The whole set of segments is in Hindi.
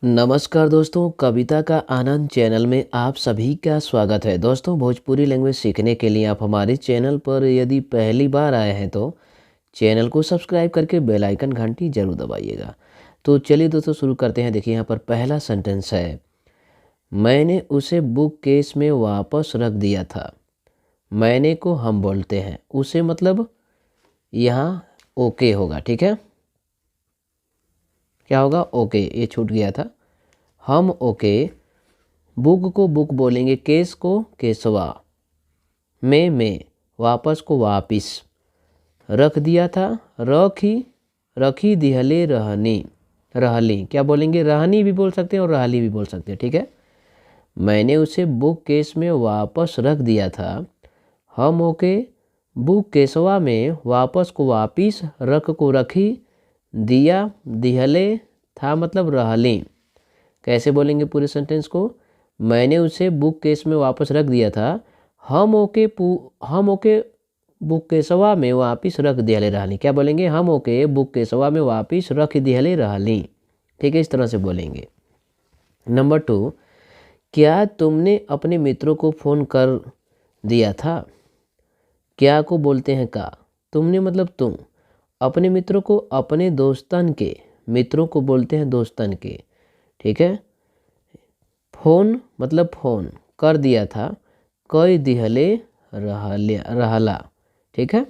नमस्कार दोस्तों, कविता का आनंद चैनल में आप सभी का स्वागत है। दोस्तों, भोजपुरी लैंग्वेज सीखने के लिए आप हमारे चैनल पर यदि पहली बार आए हैं तो चैनल को सब्सक्राइब करके बेल आइकन घंटी जरूर दबाइएगा। तो चलिए दोस्तों शुरू करते हैं। देखिए यहाँ पर पहला सेंटेंस है, मैंने उसे बुक केस में वापस रख दिया था। मैंने को हम बोलते हैं, उसे मतलब यहाँ ओके होगा। ठीक है, क्या होगा? ओके, ये छूट गया था। हम ओके, बुक को बुक बोलेंगे, केस को केसवा, में वापस को वापिस, रख दिया था रखी दिहले रहली। क्या बोलेंगे? रहनी भी बोल सकते हैं और रहली भी बोल सकते हैं। ठीक है, मैंने उसे बुक केस में वापस रख दिया था। हम ओके, बुक केसवा में वापस को वापिस, रख को रखी, दिया दिहले था मतलब रहली। कैसे बोलेंगे पूरे सेंटेंस को? मैंने उसे बुक केस में वापस रख दिया था। हम ओके बुक केसवा में वापिस रख दिहले रहली। क्या बोलेंगे? हम ओके बुक केसवा में वापिस रख दिहले रहली। ठीक है, इस तरह से बोलेंगे। नंबर 2, क्या तुमने अपने मित्रों को फ़ोन कर दिया था? क्या को बोलते हैं का, तुमने मतलब तुम, अपने मित्रों को अपने दोस्तन के, मित्रों को बोलते हैं दोस्तन के। ठीक है, फ़ोन मतलब फ़ोन, कर दिया था, कई दिहले रहला। ठीक है,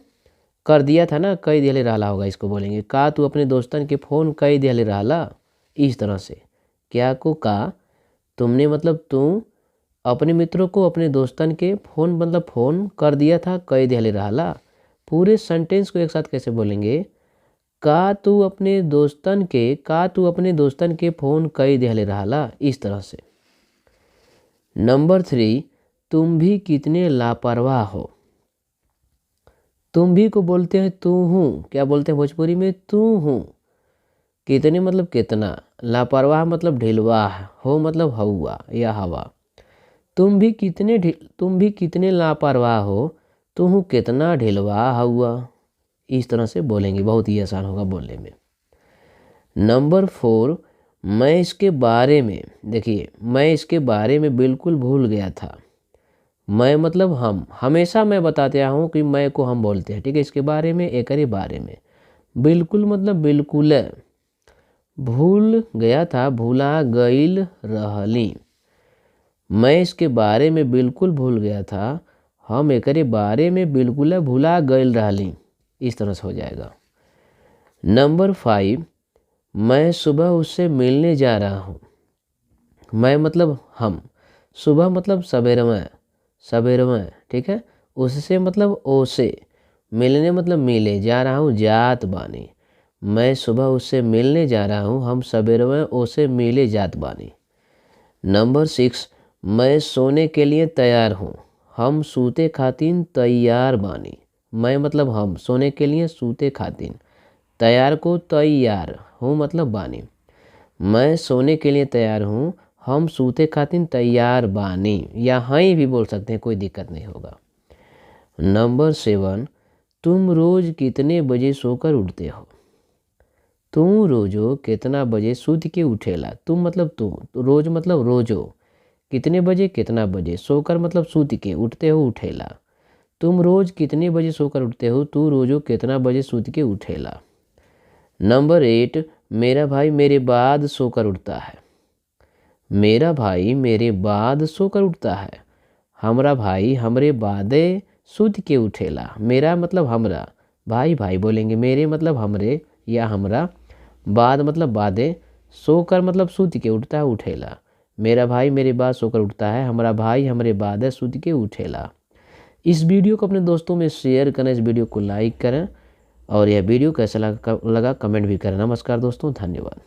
कर दिया था ना, कई दिहले रहला होगा, इसको बोलेंगे का तू अपने दोस्तन के फ़ोन कई दिहले रहला। इस तरह से क्या को का, तुमने मतलब तुम, अपने मित्रों को अपने दोस्तन के फ़ोन मतलब फ़ोन कर दिया था, कई दिहले रहला। पूरे सेंटेंस को एक साथ कैसे बोलेंगे? का तू अपने दोस्तन के फ़ोन कई दिहले रहला। इस तरह से। नंबर 3, तुम भी कितने लापरवाह हो। तुम भी को बोलते हैं तू हूँ। क्या बोलते हैं भोजपुरी में? तू हूँ। कितने मतलब कितना, लापरवाह मतलब ढिलवाह, हो मतलब हवा या हवा। तुम भी कितने लापरवाह हो, तू हूँ कितना ढिलवाह हुआ। इस तरह से बोलेंगे, बहुत ही आसान होगा बोलने में। नंबर 4, मैं इसके बारे में, देखिए मैं इसके बारे में बिल्कुल भूल गया था। मैं मतलब हम, हमेशा मैं बताते आया हूँ कि मैं को हम बोलते हैं। ठीक है, इसके बारे में, एकरे बारे में। बिल्कुल मतलब बिल्कुल, भूल गया था, भूला गईल रहली। मैं इसके बारे में बिल्कुल भूल गया था, हम एकरे बारे में बिल्कुल भूला गईल रहली। इस तरह से हो जाएगा। नंबर 5, मैं सुबह उससे मिलने जा रहा हूँ। मैं मतलब हम, सुबह मतलब सवेरे में। ठीक है, उससे मतलब ओसे, मिलने मतलब मिले, जा रहा हूँ जात बानी। मैं सुबह उससे मिलने जा रहा हूँ, हम सवेरे में ओसे मिले जात बानी। नंबर 6, मैं सोने के लिए तैयार हूँ, हम सूते खातिन तैयार बानी। मैं मतलब हम, सोने के लिए सूते खातिन, तैयार को तैयार हूँ मतलब बानी। मैं सोने के लिए तैयार हूँ, हम सूते खातिन तैयार बानी, या हाँ भी बोल सकते हैं, कोई दिक्कत नहीं होगा। नंबर 7, तुम रोज कितने बजे सोकर उठते हो। तुम रोजो कितना बजे सूत के उठेला। तुम मतलब तुम, तो रोज मतलब रोजो, कितने बजे कितना बजे, सोकर मतलब सूत के, उठते हो उठेला। तुम रोज कितने बजे सोकर उठते हो, तू रोजो कितना बजे सूत के उठेला। नंबर 8, मेरा भाई मेरे बाद सोकर उठता है। मेरा भाई मेरे बाद सोकर उठता है, हमरा भाई हमरे बादे सूत के उठेला। मेरा मतलब हमरा, भाई भाई बोलेंगे, मेरे मतलब हमरे या हमरा, बाद मतलब बादे, सोकर मतलब सूत के, उठता है उठेला। मेरा भाई मेरे बाद सोकर उठता है, हमारा भाई हमरे बाद सूत के उठेला। इस वीडियो को अपने दोस्तों में शेयर करें, इस वीडियो को लाइक करें, और यह वीडियो कैसा लगा कमेंट भी करें। नमस्कार दोस्तों, धन्यवाद।